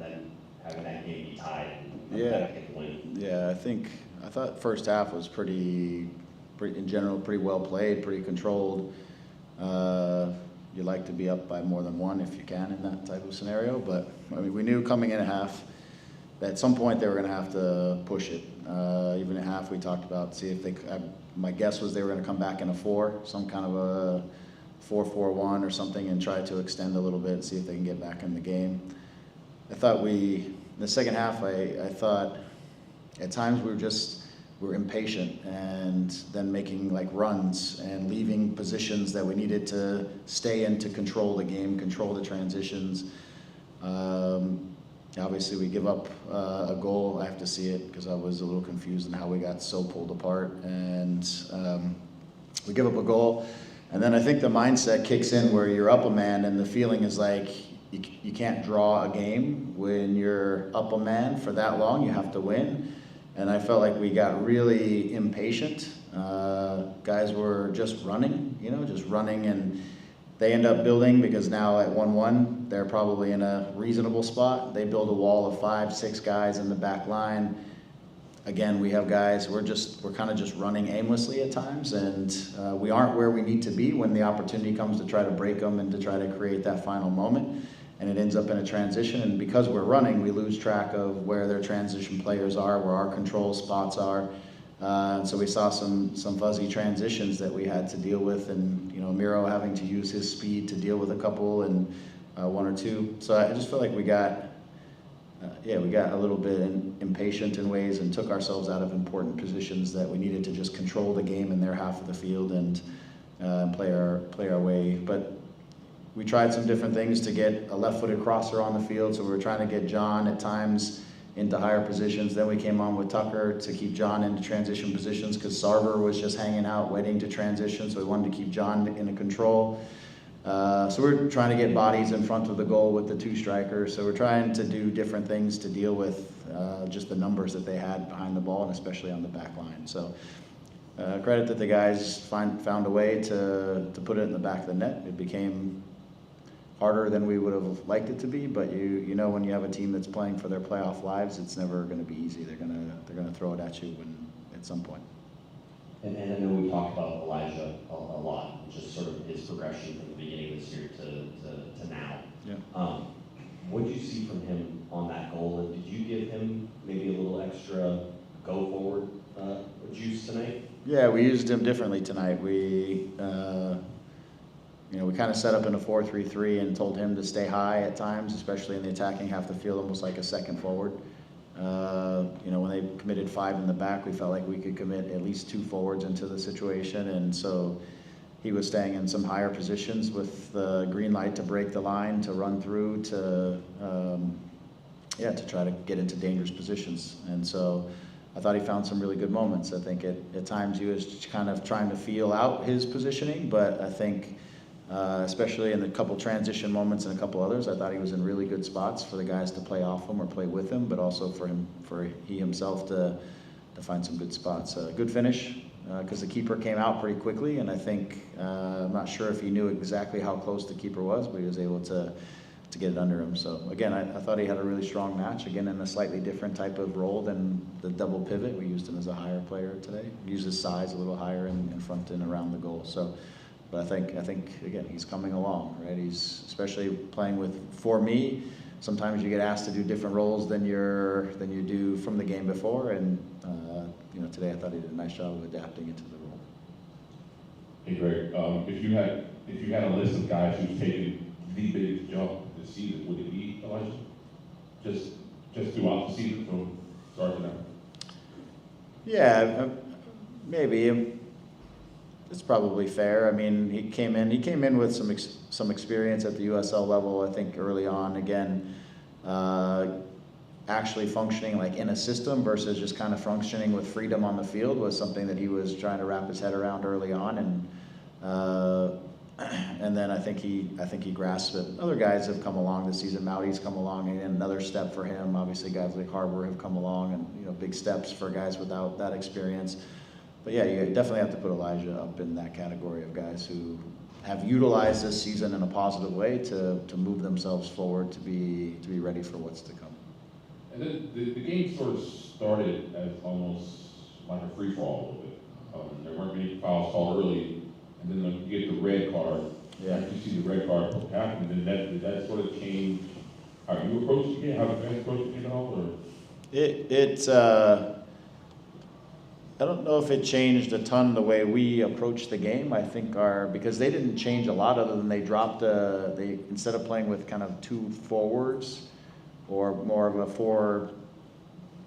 then having that game be tied and Yeah. get the win. Yeah, I thought first half was pretty in general, pretty well played, pretty controlled. You like to be up by more than one if you can in that type of scenario, but I mean, we knew coming in at half that at some point they were going to have to push it. Even at half, we talked about see if they. My guess was they were going to come back in a 4, some kind of a 4-4-1 or something, and try to extend a little bit and see if they can get back in the game. I thought in the second half, I thought at times we were impatient and then making like runs and leaving positions that we needed to stay in to control the game, control the transitions. Obviously, we give up a goal. I have to see it because I was a little confused in how we got so pulled apart. And we give up a goal. And then I think the mindset kicks in where you're up a man and the feeling is like you can't draw a game when you're up a man for that long. You have to win. And I felt like we got really impatient. Guys were just running, and they end up building because now at 1-1, they're probably in a reasonable spot. They build a wall of 5-6 guys in the back line. Again, we have guys, we're kind of just running aimlessly at times, and we aren't where we need to be when the opportunity comes to try to break them and to try to create that final moment. And it ends up in a transition, and because we're running, we lose track of where their transition players are, where our control spots are. And so we saw some fuzzy transitions that we had to deal with, and Miro having to use his speed to deal with a couple and 1 or 2. So I just feel like we got a little bit impatient in ways and took ourselves out of important positions that we needed to just control the game in their half of the field and play our way. But we tried some different things to get a left-footed crosser on the field, so we were trying to get John at times into higher positions. Then we came on with Tucker to keep John into transition positions because Sarver was just hanging out waiting to transition, so we wanted to keep John in control. So we're trying to get bodies in front of the goal with the 2 strikers. So we're trying to do different things to deal with just the numbers that they had behind the ball and especially on the back line. So credit that the guys found a way to put it in the back of the net. It became harder than we would have liked it to be, but you know when you have a team that's playing for their playoff lives, it's never going to be easy. They're gonna throw it at you at some point. And I know we talked about Elijah a lot, just sort of his progression from the beginning of this year to now. Yeah. What did you see from him on that goal, and did you give him maybe a little extra go forward juice tonight? Yeah, we used him differently tonight. We kind of set up in a 4-3-3 and told him to stay high at times, especially in the attacking half of the field, almost like a second forward. When they committed 5 in the back, we felt like we could commit at least 2 forwards into the situation, and so he was staying in some higher positions with the green light to break the line, to run through, to try to get into dangerous positions. And so I thought he found some really good moments. I think at times he was kind of trying to feel out his positioning, but I think especially in the couple transition moments and a couple others, I thought he was in really good spots for the guys to play off him or play with him, but also for he himself to find some good spots. Good finish because the keeper came out pretty quickly, and I think I'm not sure if he knew exactly how close the keeper was, but he was able to get it under him. So again, I thought he had a really strong match, again in a slightly different type of role than the double pivot. We used him as a higher player today. We used his size a little higher in front and around the goal. But I think again, he's coming along, right? He's especially playing with, for me, sometimes you get asked to do different roles than you do from the game before, and today I thought he did a nice job of adapting into the role. Hey Greg, if you had a list of guys who've taken the biggest jump this season, would it be Elijah? Just throughout the season from start to now? Yeah, maybe. It's probably fair. I mean, he came in with some experience at the USL level. I think early on, again, actually functioning like in a system versus just kind of functioning with freedom on the field was something that he was trying to wrap his head around early on, and then I think he grasped it. Other guys have come along this season. Maudi's come along, and another step for him. Obviously, guys like Harbour have come along, and big steps for guys without that experience. But yeah, you definitely have to put Elijah up in that category of guys who have utilized this season in a positive way to move themselves forward to be ready for what's to come. And then the game sort of started as almost like a free-for-all a little bit. There weren't many fouls called early, and then you get the red card. Yeah. After you see the red card happen, did that sort of change how you approach the game, how the fans approach the game at all? Or? I don't know if it changed a ton the way we approach the game. I think because they didn't change a lot other than they dropped they instead of playing with kind of two forwards or more of a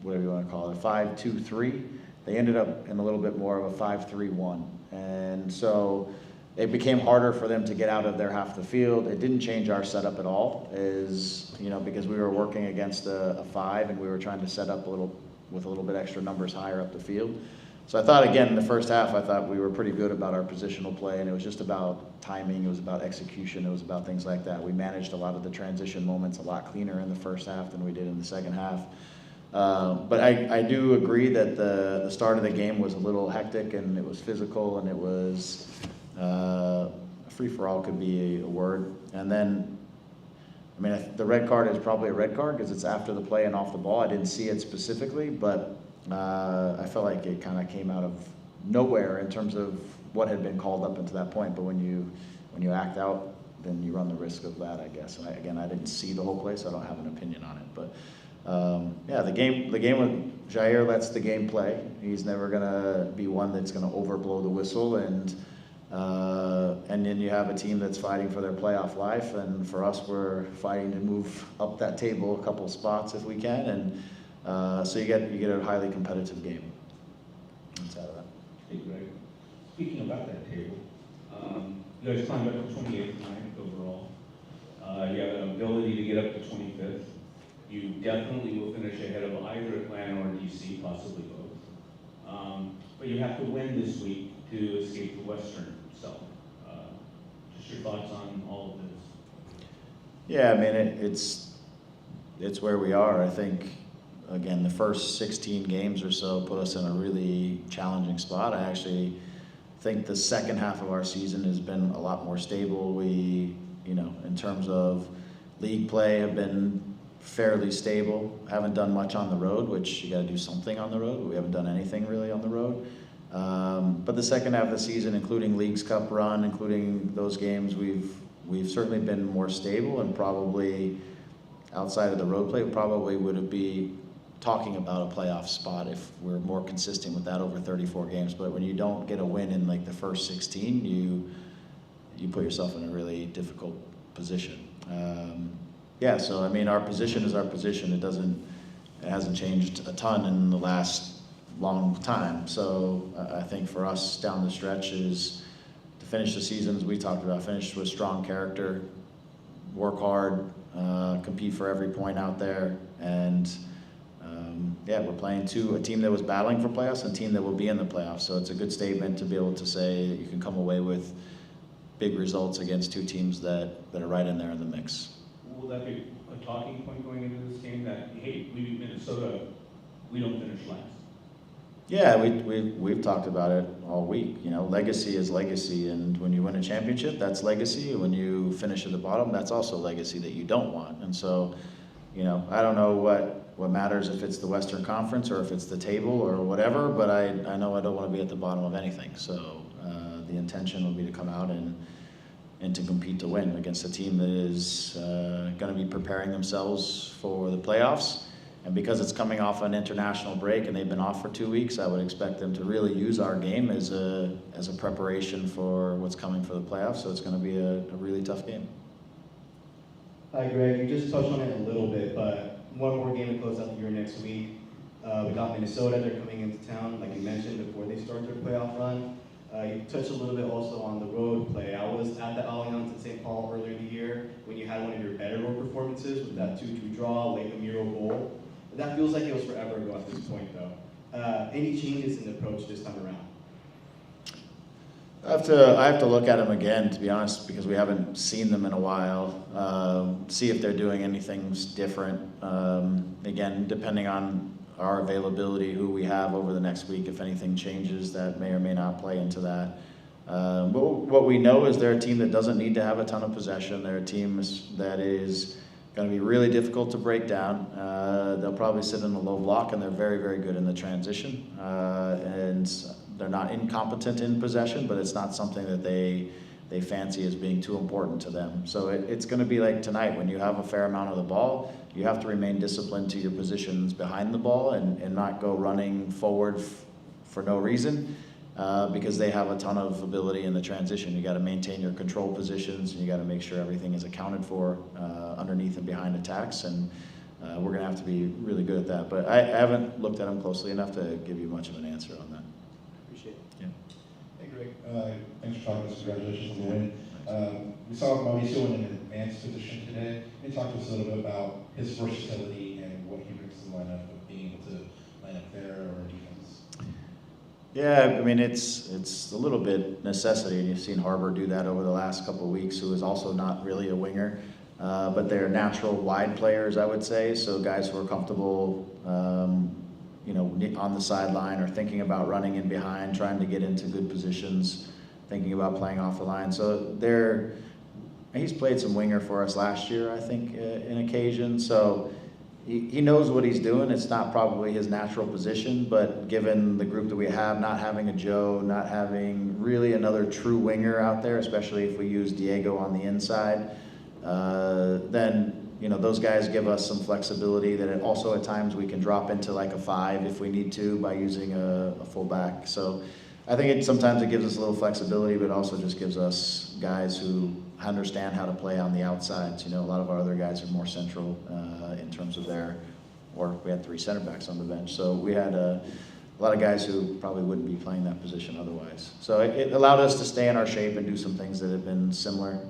whatever you want to call it, 5-2-3, they ended up in a little bit more of a 5-3-1. And so it became harder for them to get out of their half the field. It didn't change our setup at all, because we were working against a 5 and we were trying to set up with a little bit extra numbers higher up the field. So I thought, again, in the first half, I thought we were pretty good about our positional play, and it was just about timing, it was about execution, it was about things like that. We managed a lot of the transition moments a lot cleaner in the first half than we did in the second half. But I do agree that the start of the game was a little hectic, and it was physical, and it was free-for-all could be a word. And then, the red card is probably a red card because it's after the play and off the ball. I didn't see it specifically, but I felt like it kind of came out of nowhere in terms of what had been called up until that point. But when you act out, then you run the risk of that, I guess. And I didn't see the whole play, so I don't have an opinion on it. But the game with Jair lets the game play. He's never gonna be one that's gonna overblow the whistle, and then you have a team that's fighting for their playoff life, and for us, we're fighting to move up that table a couple spots if we can, and so you get a highly competitive game. That's out of that. Hey, Greg. Speaking about that table, you guys climbed up to 28th, 9th overall. You have an ability to get up to 25th. You definitely will finish ahead of either Atlanta or DC, possibly both. But you have to win this week to escape the Western. So, just your thoughts on all of this? Yeah, it's where we are. I think, again, the first 16 games or so put us in a really challenging spot. I actually think the second half of our season has been a lot more stable. We, in terms of league play, have been fairly stable. Haven't done much on the road, which you got to do something on the road. We haven't done anything really on the road. But the second half of the season, including Leagues Cup run, including those games, we've certainly been more stable, and probably outside of the road play, we probably would be talking about a playoff spot if we're more consistent with that over 34 games. But when you don't get a win in like the first 16, you put yourself in a really difficult position. So our position is our position. It hasn't changed a ton in the last long time. So I think for us down the stretch is to finish the season, as we talked about, finish with strong character, work hard, compete for every point out there, and we're playing a team that was battling for playoffs and a team that will be in the playoffs. So it's a good statement to be able to say that you can come away with big results against two teams that are right in there in the mix. Will that be a talking point going into this game that, hey, we beat Minnesota, we don't finish last? Yeah, we've talked about it all week. Legacy is legacy, and when you win a championship, that's legacy. When you finish at the bottom, that's also legacy that you don't want. And so, I don't know what matters if it's the Western Conference or if it's the table or whatever, but I know I don't want to be at the bottom of anything. So the intention will be to come out and to compete to win against a team that is going to be preparing themselves for the playoffs. And because it's coming off an international break and they've been off for 2 weeks, I would expect them to really use our game as a preparation for what's coming for the playoffs. So it's going to be a really tough game. Hi, Greg. You just touched on it a little bit, but one more game to close out the year next week. We got Minnesota. They're coming into town, like you mentioned, before they start their playoff run. You touched a little bit also on the road play. I was at the Allianz in St. Paul earlier in the year when you had one of your better road performances with that 2-2 draw, late Miro goal. That feels like it was forever ago at this point, though. Any changes in the approach this time around? I have to look at them again, to be honest, because we haven't seen them in a while. See if they're doing anything different. Again, depending on our availability, who we have over the next week, if anything changes, that may or may not play into that. But what we know is they're a team that doesn't need to have a ton of possession. They're a team that is going to be really difficult to break down. They'll probably sit in a low block, and they're very, very good in the transition. And they're not incompetent in possession, but it's not something that they fancy as being too important to them. So it's going to be like tonight, when you have a fair amount of the ball, you have to remain disciplined to your positions behind the ball and not go running forward for no reason, because they have a ton of ability in the transition. You got to maintain your control positions, and you got to make sure everything is accounted for underneath and behind attacks, and we're going to have to be really good at that. But I haven't looked at them closely enough to give you much of an answer on that. Appreciate it. Yeah. Hey Greg, thanks for talking to us, congratulations on the win. We saw Mauricio in an advanced position today. Can you talk to us a little bit about his versatility and what he brings to the lineup of being able to line up there or defense? Yeah, I mean, it's a little bit necessity, and you've seen Harbor do that over the last couple of weeks, who is also not really a winger, but they're natural wide players, I would say, so guys who are comfortable, on the sideline or thinking about running in behind, trying to get into good positions, thinking about playing off the line. So he's played some winger for us last year, I think, in occasion, so he knows what he's doing. It's not probably his natural position, but given the group that we have, not having a Joe, not having really another true winger out there, especially if we use Diego on the inside, then those guys give us some flexibility that also at times we can drop into like a 5 if we need to by using a fullback. So I think sometimes it gives us a little flexibility, but also just gives us guys who understand how to play on the outsides. A lot of our other guys are more central in terms of we had 3 center backs on the bench. So we had a lot of guys who probably wouldn't be playing that position otherwise. So it allowed us to stay in our shape and do some things that have been similar.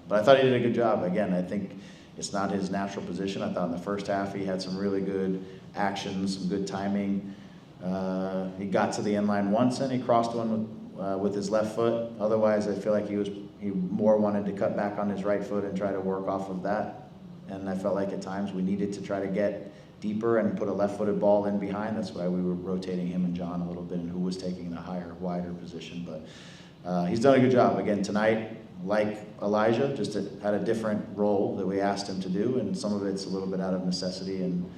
But I thought he did a good job. Again, I think it's not his natural position. I thought in the first half he had some really good actions, some good timing. He got to the end line once and he crossed one with his left foot. Otherwise, I feel like he more wanted to cut back on his right foot and try to work off of that. And I felt like at times we needed to try to get deeper and put a left-footed ball in behind. That's why we were rotating him and John a little bit, and who was taking the higher, wider position. But he's done a good job. Again, tonight, like Elijah, just had a different role that we asked him to do, and some of it's a little bit out of necessity, and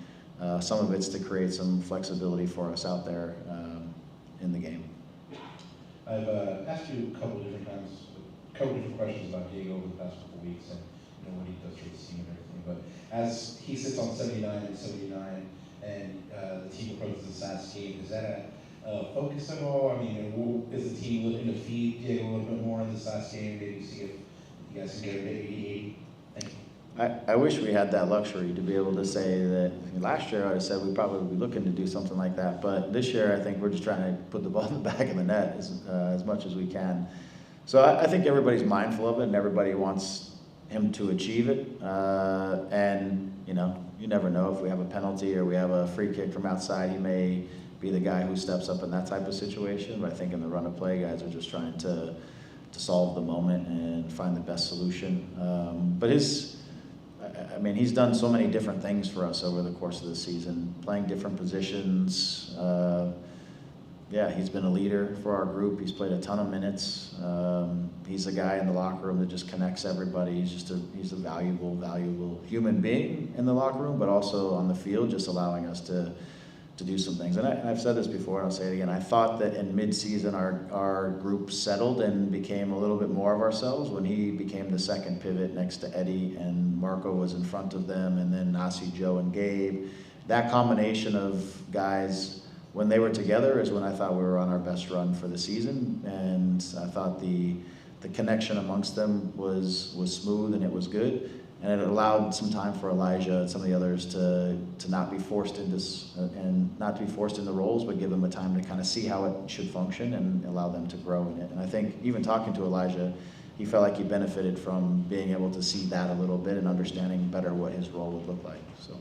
some of it's to create some flexibility for us out there in the game. I've asked you a couple different questions about Diego over the past couple of weeks and what he does for the team and everything. But as he sits on 79 and 79, and the team approaches the SAS game, is that a focus at all? I mean, is the team looking to feed Diego a little bit more in the SAS game? Maybe see if you guys can get a bit 80-80? Thank you. I wish we had that luxury to be able to say that. Last year I would have said we'd probably be looking to do something like that, but this year I think we're just trying to put the ball in the back of the net as much as we can. So I think everybody's mindful of it, and everybody wants him to achieve it. And you never know, if we have a penalty or we have a free kick from outside, he may be the guy who steps up in that type of situation. But I think in the run of play, guys are just trying to solve the moment and find the best solution. But he's done so many different things for us over the course of the season, playing different positions. He's been a leader for our group. He's played a ton of minutes. He's a guy in the locker room that just connects everybody. He's a valuable human being in the locker room, but also on the field, just allowing us to do some things. And I've said this before, and I'll say it again. I thought that in mid-season our group settled and became a little bit more of ourselves when he became the second pivot next to Eddie, and Marco was in front of them, and then Nasi, Joe, and Gabe. That combination of guys, when they were together, is when I thought we were on our best run for the season, and I thought the connection amongst them was smooth and it was good, and it allowed some time for Elijah and some of the others to not be forced into the roles, but give them a time to kind of see how it should function and allow them to grow in it. And I think even talking to Elijah, he felt like he benefited from being able to see that a little bit and understanding better what his role would look like. So.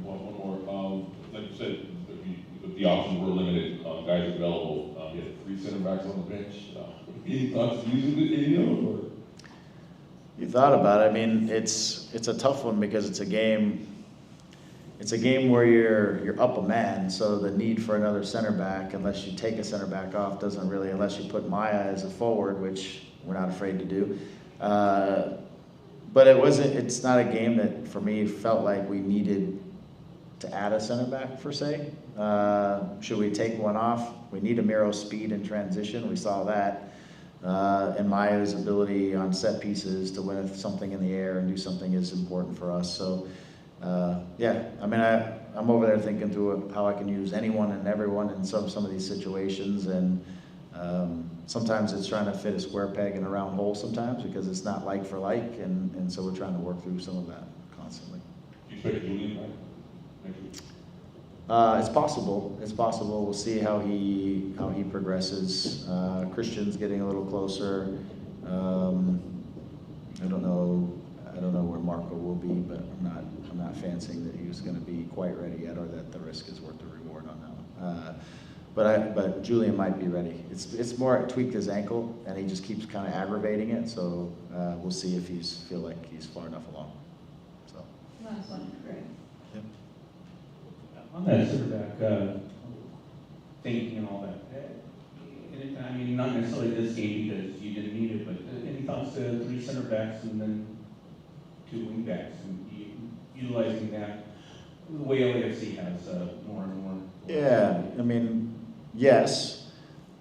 One more. Like you said, the options were limited. Guys available. You had 3 center backs on the bench. Any thoughts of using any of them? Or? You thought about it. I mean, it's a tough one because it's a game. it's a game where you're up a man, so the need for another center back, unless you take a center back off, doesn't really, unless you put Maya as a forward, which we're not afraid to do. But it's not a game that, for me, felt like we needed to add a center back, per se. Should we take one off? We need Amiro's speed in transition, we saw that. And Maya's ability on set pieces to win something in the air and do something is important for us. So, yeah, I mean, I'm over there thinking through how I can use anyone and everyone in some of these situations, and sometimes it's trying to fit a square peg in a round hole sometimes, because it's not like for like, and so we're trying to work through some of that constantly. Do you expect Julian back next week? It's possible. It's possible. We'll see how he progresses. Christian's getting a little closer. I don't know where Marco will be, but I'm not fancying that he was going to be quite ready yet, or that the risk is worth the reward on that one. But Julian might be ready. It's more tweaked his ankle, and he just keeps kind of aggravating it. So we'll see if feel like he's far enough along. So. Last one, Greg. On that center back thinking and all that, and I mean, not necessarily this game because you didn't need it, but any thoughts to 3 center backs and then 2 wing backs, and utilizing that the way LAFC has more and more? Yeah, I mean, yes.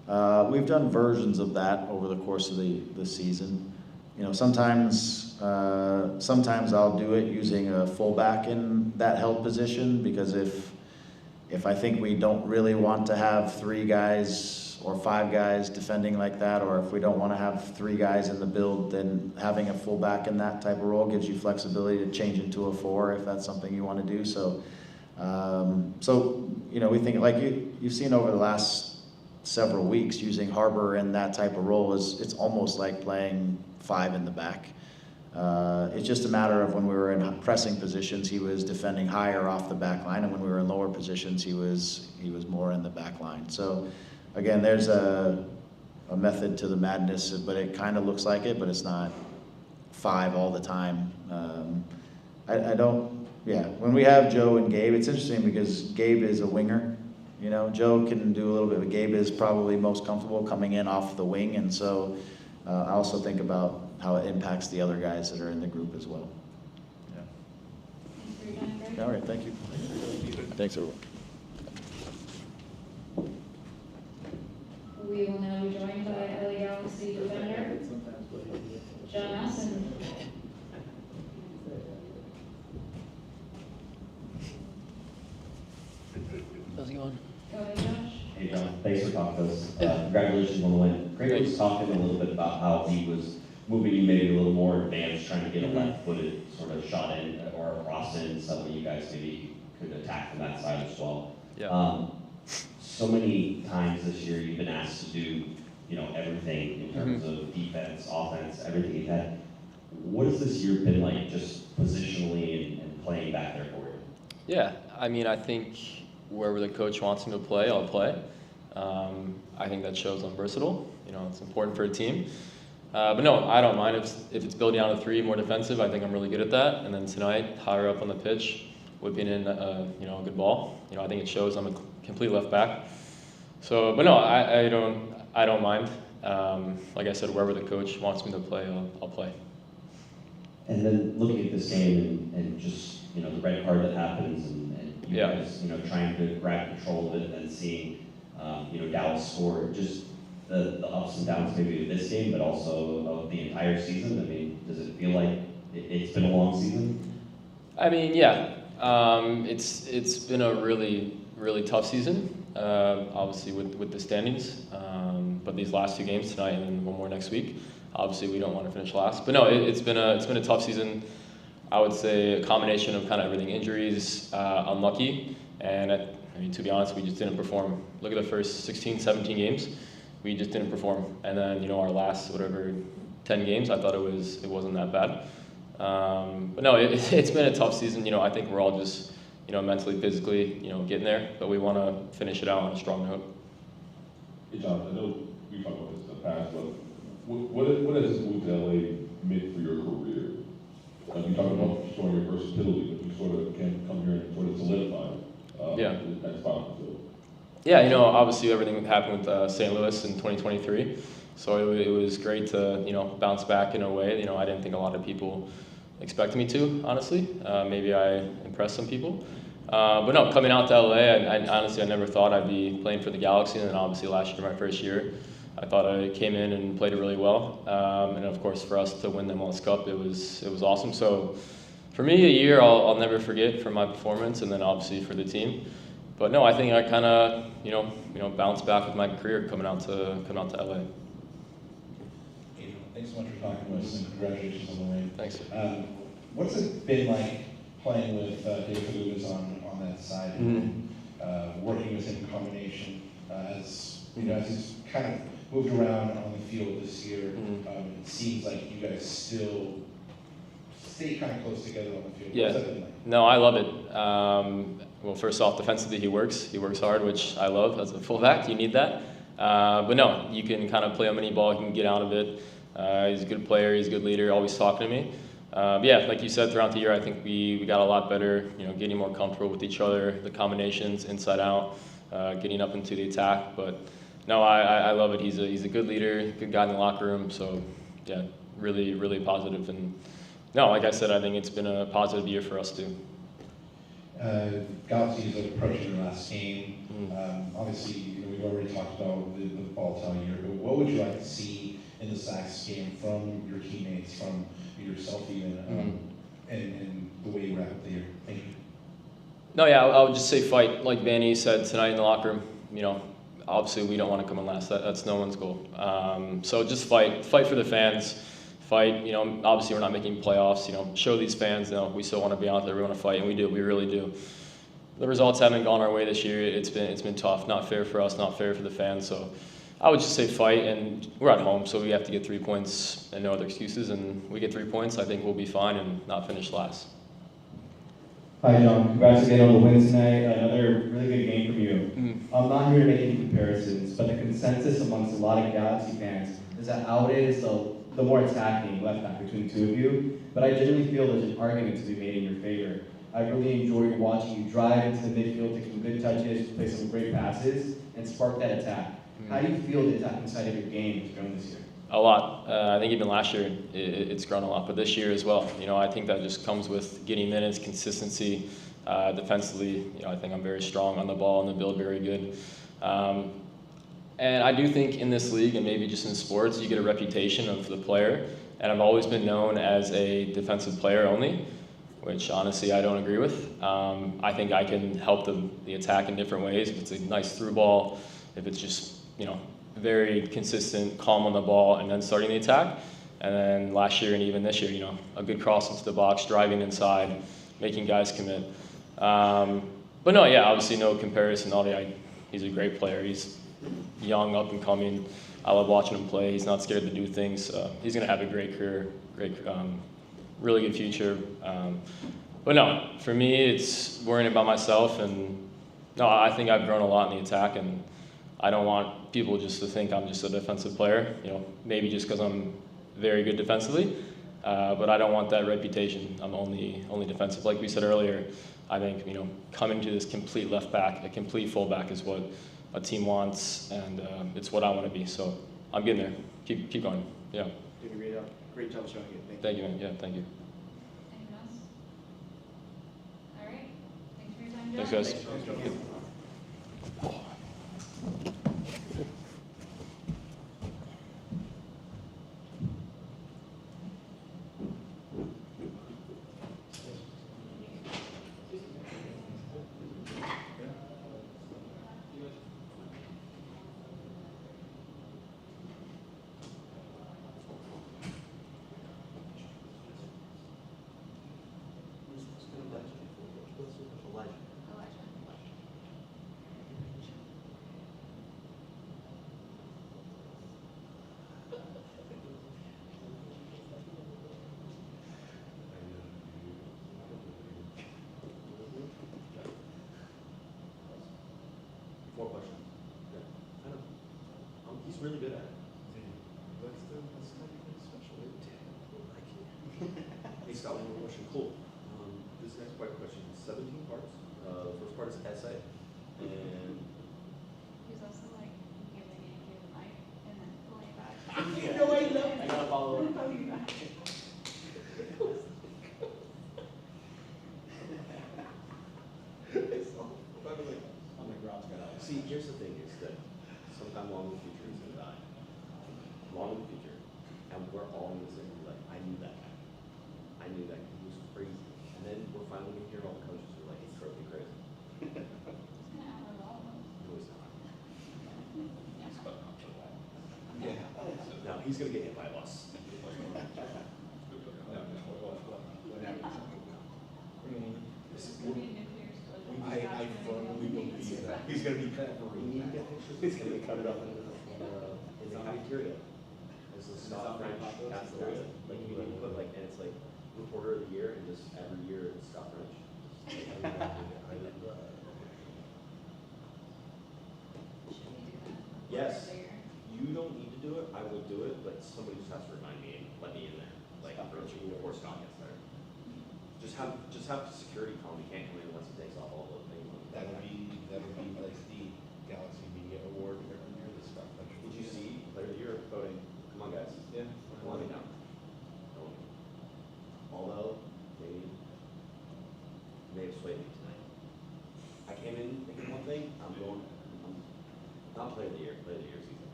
We've done versions of that over the course of the season. You know, sometimes I'll do it using a fullback in that held position, because if I think we don't really want to have 3 guys or 5 guys defending like that, or if we don't want to have 3 guys in the build, then having a fullback in that type of role gives you flexibility to change into a 4 if that's something you want to do. So, you know, we think, like you've seen over the last several weeks, using Harbor in that type of role it's almost like playing 5 in the back. It's just a matter of when we were in pressing positions, he was defending higher off the back line, and when we were in lower positions, he was more in the back line. So, again, there's a method to the madness, but it kind of looks like it, but it's not 5 all the time. When we have Joe and Gabe, it's interesting because Gabe is a winger. You know, Joe can do a little bit, but Gabe is probably most comfortable coming in off the wing, and so I also think about how it impacts the other guys that are in the group as well. Yeah. Thanks for your time, Greg. All right, thank you. Thanks, everyone. We will now be joined by LA Galaxy defender, John Nelson. How's it going? Go ahead, Josh. Hey, John, thanks for talking to us. Congratulations on the win. Greg was talking a little bit about how he was moving you maybe a little more advanced, trying to get a left-footed sort of shot in or a cross in, so that you guys maybe could attack from that side as well. Yeah. So many times this year you've been asked to do, you know, everything in terms of defense, offense, everything you've had. What has this year been like, just positionally and playing back there for you? Yeah, I mean, I think wherever the coach wants me to play, I'll play. I think that shows I'm versatile. You know, it's important for a team. But no, I don't mind if it's building out of 3, more defensive. I think I'm really good at that. And then tonight, higher up on the pitch, whipping in a good ball. You know, I think it shows I'm a complete left back. So, but no, I don't mind. Like I said, wherever the coach wants me to play, I'll play. And then looking at this game and just, you know, the red card that happens and you guys, you know, trying to grab control of it and seeing, you know, Dallas score, just the ups and downs maybe of this game, but also of the entire season. I mean, does it feel like it's been a long season? I mean, yeah. It's been a really, really tough season, obviously with the standings. But these last 2 games tonight and then one more next week, obviously we don't want to finish last. But no, it's been a tough season. I would say a combination of kind of everything: injuries, unlucky, and I mean, to be honest, we just didn't perform. Look at the first 16, 17 games, we just didn't perform. And then, you know, our last 10 games, I thought it wasn't that bad. But no, it's been a tough season. You know, I think we're all just, you know, mentally, physically, you know, getting there. But we want to finish it out on a strong note. Hey, John, I know we talked about this in the past, but what has this move to LA meant for your career? You talked about showing your versatility, but you sort of can come here and sort of solidify Yeah, you know, obviously everything that happened with St. Louis in 2023. So it was great to, you know, bounce back in a way. You know, I didn't think a lot of people expected me to, honestly. Maybe I impressed some people. But no, coming out to LA, I honestly, I never thought I'd be playing for the Galaxy. And then obviously last year, my first year, I thought I came in and played it really well. And of course, for us to win the MLS Cup, it was awesome. So for me, a year I'll never forget for my performance, and then obviously for the team. But no, I think I kind of, you know, bounced back with my career coming out to LA. Thanks so much for talking to us, and congratulations on the win. Thanks. What's it been like playing with David Lewis on that side, and working with him in combination as you know, as he's kind of moved around on the field this year? It seems like you guys still stay kind of close together on the field. Yeah. What's that been like? No, I love it. Well, first off, defensively he works hard, which I love. As a fullback, you need that. But no, you can kind of play him any ball, you can get out of it. He's a good player, he's a good leader, always talking to me. But yeah, like you said, throughout the year, I think we got a lot better, you know, getting more comfortable with each other, the combinations inside out, getting up into the attack. But no, I love it. He's a good leader, good guy in the locker room. So yeah, really, really positive. And no, like I said, I think it's been a positive year for us too. Galaxy is approaching their last game. Obviously, you know, we've already talked about the volatile year, but what would you like to see in the Sox game from your teammates, from yourself even, and the way you wrap up the year? Thank you. No, yeah, I would just say fight. Like Vanny said tonight in the locker room, you know, obviously we don't want to come in last. That's no one's goal. So just fight for the fans. Fight, you know, obviously we're not making playoffs, you know, show these fans, you know, we still want to be out there, we want to fight, and we really do. The results haven't gone our way this year. It's been tough, not fair for us, not fair for the fans. So I would just say fight, and we're at home, so we have to get 3 points and no other excuses, and we get 3 points, I think we'll be fine and not finish last. Hi, John. Congrats again on the win tonight. Another really good game from you. I'm not here to make any comparisons, but the consensus amongst a lot of Galaxy fans is that Out is the more attacking left back between the two of you, but I genuinely feel there's an argument to be made in your favor. I really enjoyed watching you drive into the midfield, take some good touches, play some great passes, and spark that attack. How do you feel the attacking side of your game has grown this year? A lot. I think even last year it's grown a lot, but this year as well. You know, I think that just comes with getting minutes, consistency. Defensively, you know, I think I'm very strong on the ball and the build very good. And I do think in this league, and maybe just in sports, you get a reputation of the player. And I've always been known as a defensive player only, which honestly I don't agree with. I think I can help the attack in different ways. If it's a nice through ball, if it's just, you know, very consistent, calm on the ball, and then starting the attack. And then last year and even this year, you know, a good cross into the box, driving inside, making guys commit. But no, yeah, obviously no comparison. He's a great player. He's young, up and coming. I love watching him play. He's not scared to do things. He's going to have a great career, really good future. But no, for me, it's worrying about myself. And no, I think I've grown a lot in the attack, and I don't want people just to think I'm just a defensive player. You know, maybe just because I'm very good defensively, but I don't want that reputation. I'm only defensive. Like we said earlier, I think, you know, coming to this complete left back, a complete fullback is what a team wants, and it's what I want to be. So I'm getting there. Keep going. Yeah. Did a great job showing it. Thank you, man. Yeah, thank you. Anyone else? All right. Thanks for your time, John. Thanks, guys. More questions? Yeah. I know. He's really good at it. That's not even special. Hey Scott, one more question. Cool. This next part question is 17 parts. The first part is essay, and is also like giving it, give life, and then pulling it back. You know what? I gotta follow up. Pulling it back. I'm like, Rob's got out. See, here's the thing is that sometime long in the future he's gonna die. Long in the future. And we're all in this thing, like, I knew that guy. I knew that he was crazy. And then we're finally gonna hear all the coaches who are like, he's totally crazy. It's gonna outlive all of us. No, he's not. Yeah. No, he's gonna get hit by a bus. It's gonna be a nuclear explosion. I firmly believe that. He's gonna be cut for He's gonna be cut up in the cafeteria. There's a Scott French cafeteria. Like you can put like, and it's like reporter of the year, and just every year it's Scott French. Should we do that? Yes. Earlier? You don't need to do it, I will do it, but somebody just has to remind me and let me in there, like before Scott gets there. Just have security call him, he can't come in unless he takes off all the things. That would be like the Galaxy Media Award every year, the Scott Fletcher. Did you see, player of the year voting, come on guys. Yeah. Come on now. Although, maybe, may have swayed me tonight. I came in thinking one thing, I'm not player of the year season.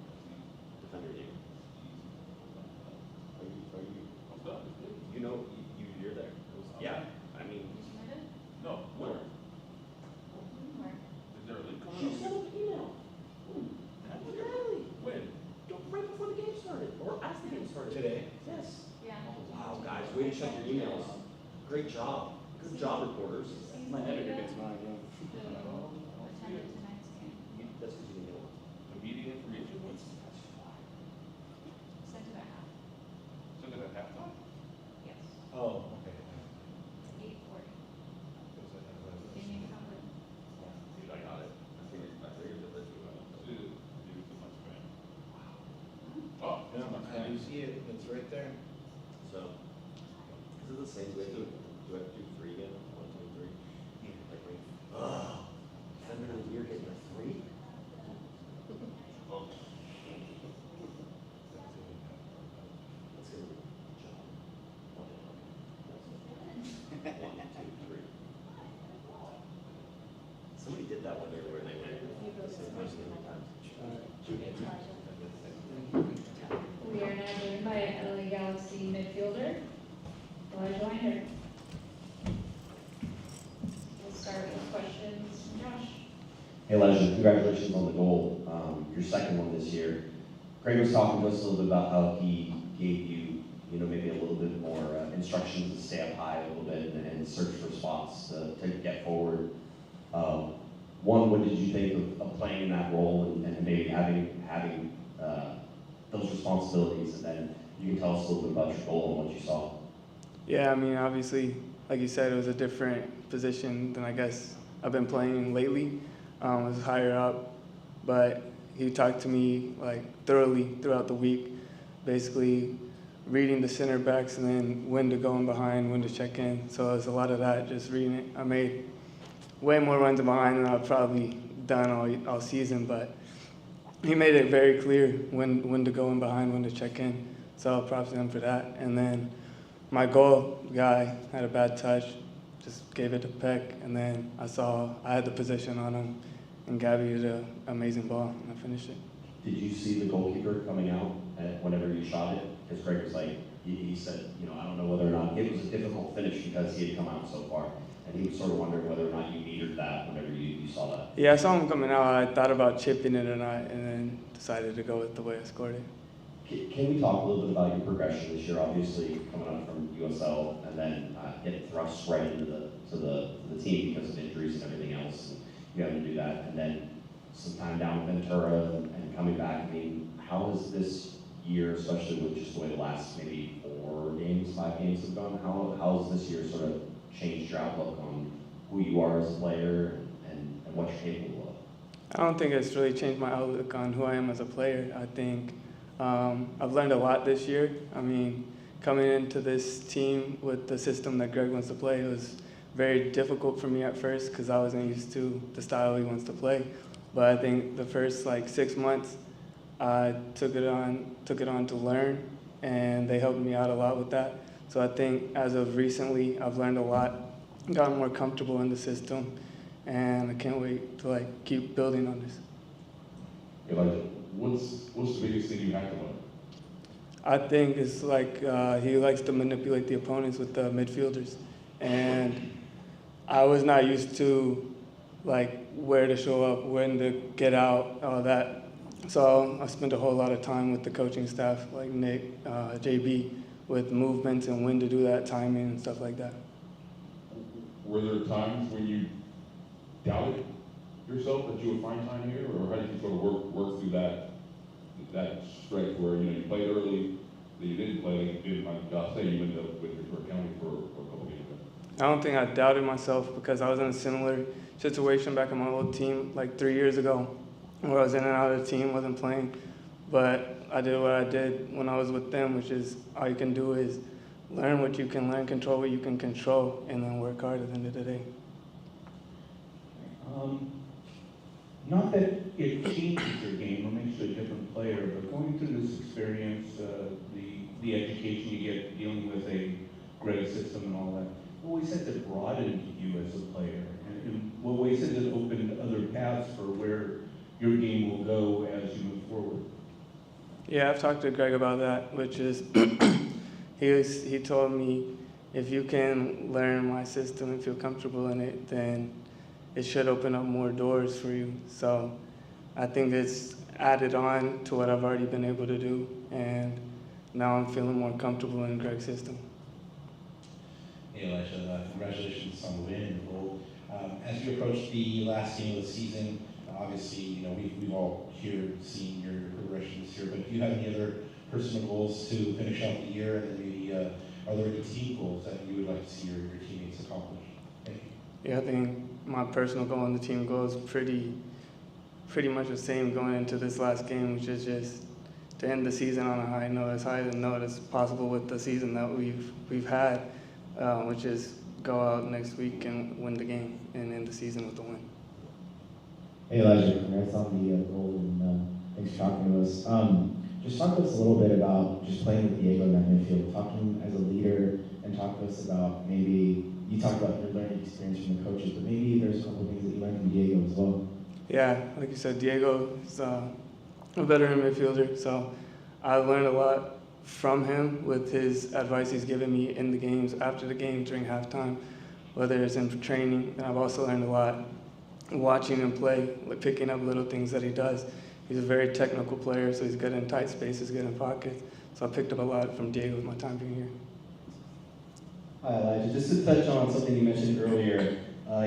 Defender of the year. Are you, you know, you're there. Yeah, I mean, United? No, Where? Is there a league she sent an email. Natalie, When? right before the game started, or as the game started. Today? Yes. Yeah. Wow, guys, way to check your emails. Great job. Good job, reporters. My editor gets mine, yeah. Attended tonight's game. That's because you didn't get one. Immediate information? Sent it at half. Send it at halftime? Yes. Oh, okay. 8:40. They need to have it. Dude, I got it. I figured that you Dude, you too much, man. Oh, No, I do see it, it's right there. So, is it the same, do I have to do 3 again? 1, 2, 3? Like, wait. Oh, defender of the year getting a 3? Oh. That's gonna be a job. 1, 2, 3. Somebody did that one year where they were the same person every time. We are now joined by LA Galaxy midfielder, Elijah Winder. We'll start with questions from Josh. Hey Elijah, congratulations on the goal, your second one this year. Craig was talking to us a little bit about how he gave you, maybe a little bit more instructions to stay up high a little bit and search for spots to get forward. One, what did you think of playing in that role and maybe having those responsibilities? And then you can tell us a little bit about your goal and what you saw. Yeah, I mean, obviously, like you said, it was a different position than I guess I've been playing lately. It was higher up, but he talked to me like thoroughly throughout the week, basically reading the center backs and then when to go in behind, when to check in. So it was a lot of that, just reading it. I made way more runs behind than I've probably done all season, but he made it very clear when to go in behind, when to check in. So props to him for that. And then my goal guy had a bad touch, just gave it to Peck, and then I had the position on him, and Gabby hit an amazing ball, and I finished it. Did you see the goalkeeper coming out whenever you shot it? Because Craig was like, he said, I don't know whether or not, it was a difficult finish because he had come out so far. And he was sort of wondering whether or not you needed that whenever you saw that. Yeah, I saw him coming out. I thought about chipping it or not, and then decided to go with the way I scored it. Can we talk a little bit about your progression this year? Obviously, coming up from USL and then getting thrust right into the team because of injuries and everything else. And you having to do that, and then some time down in Ventura and coming back. I mean, how has this year, especially with just the way the last maybe 5 games have gone, how has this year sort of changed your outlook on who you are as a player and what you're capable of? I don't think it's really changed my outlook on who I am as a player. I think I've learned a lot this year. I mean, coming into this team with the system that Greg wants to play, it was very difficult for me at first because I wasn't used to the style he wants to play. But I think the first like 6 months, I took it on to learn, and they helped me out a lot with that. So I think as of recently, I've learned a lot, gotten more comfortable in the system, and I can't wait to like keep building on this. Elijah, what's the biggest thing you have to learn? I think it's like he likes to manipulate the opponents with the midfielders, and I was not used to like where to show up, when to get out, all that. So I spent a whole lot of time with the coaching staff, like Nick, JB, with movements and when to do that, timing and stuff like that. Were there times when you doubted yourself that you would find time here, or how did you sort of work through that stretch where you played early, that you didn't play, like you did on Josh say, you ended up with Victoria County for a couple games? I don't think I doubted myself because I was in a similar situation back in my old team like 3 years ago, where I was in and out of the team, wasn't playing. But I did what I did when I was with them, which is all you can do is learn what you can learn, control what you can control, and then work hard at the end of the day. Not that it changes your game or makes you a different player, but going through this experience, the education you get dealing with a grade system and all that, what ways has it broadened you as a player? And in what ways has it opened other paths for where your game will go as you move forward? Yeah, I've talked to Greg about that, which is he told me if you can learn my system and feel comfortable in it, then it should open up more doors for you. So I think it's added on to what I've already been able to do, and now I'm feeling more comfortable in Greg's system. Hey Elijah, congratulations on the win and the goal. As you approach the last game of the season, obviously, we've all here seen your progression this year, but do you have any other personal goals to finish out the year, and then maybe are there any team goals that you would like to see your teammates accomplish? Thank you. Yeah, I think my personal goal and the team goal is pretty much the same going into this last game, which is just to end the season on a high note, as high a note as possible with the season that we've had, which is go out next week and win the game and end the season with a win. Hey Elijah, congrats on the goal, and thanks for talking to us. Just talk to us a little bit about just playing with Diego in that midfield. Talk to him as a leader, and talk to us about maybe, you talked about your learning experience from the coaches, but maybe there's a couple of things that you learned from Diego as well. Yeah, like you said, Diego is a veteran midfielder, so I learned a lot from him with his advice he's given me in the games, after the game, during halftime, whether it's in training. And I've also learned a lot watching him play, like picking up little things that he does. He's a very technical player, so he's good in tight spaces, good in pockets. So I picked up a lot from Diego with my time being here. Hi Elijah, just to touch on something you mentioned earlier,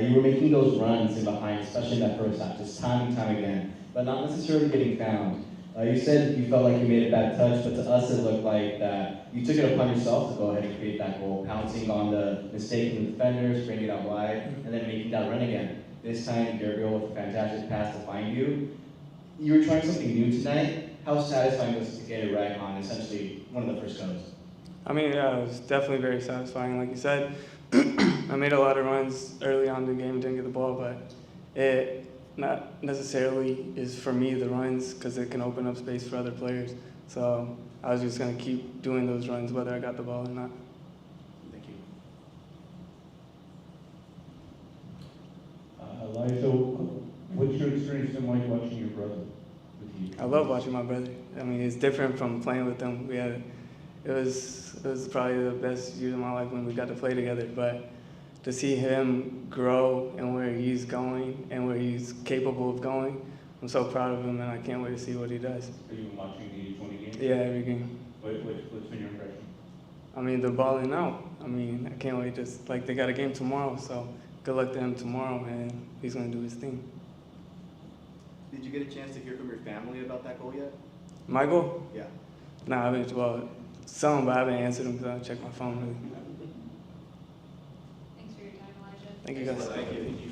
you were making those runs in behind, especially in that first half, just time and time again, but not necessarily getting found. You said you felt like you made a bad touch, but to us it looked like that you took it upon yourself to go ahead and create that goal, pouncing on the mistake from the defenders, bringing it out wide, and then making that run again. This time, Gabriel with a fantastic pass to find you. You were trying something new tonight. How satisfying was it to get it right on essentially one of the first goals? I mean, yeah, it was definitely very satisfying. Like you said, I made a lot of runs early on in the game, didn't get the ball, but it not necessarily is for me the runs, because it can open up space for other players. So I was just going to keep doing those runs whether I got the ball or not. Thank you. Elijah, what's your experience been like watching your brother with you? I love watching my brother. I mean, it's different from playing with him. It was probably the best year of my life when we got to play together, but to see him grow and where he's going and where he's capable of going, I'm so proud of him, and I can't wait to see what he does. Are you watching the 20 games? Yeah, every game. What's been your impression? I mean, they're balling out. I mean, I can't wait they got a game tomorrow, so good luck to him tomorrow, and he's going to do his thing. Did you get a chance to hear from your family about that goal yet? My goal? Yeah. Nah, I haven't, well, some, but I haven't answered them because I don't check my phone really. Thanks for your time, Elijah. Thank you guys. Thank you.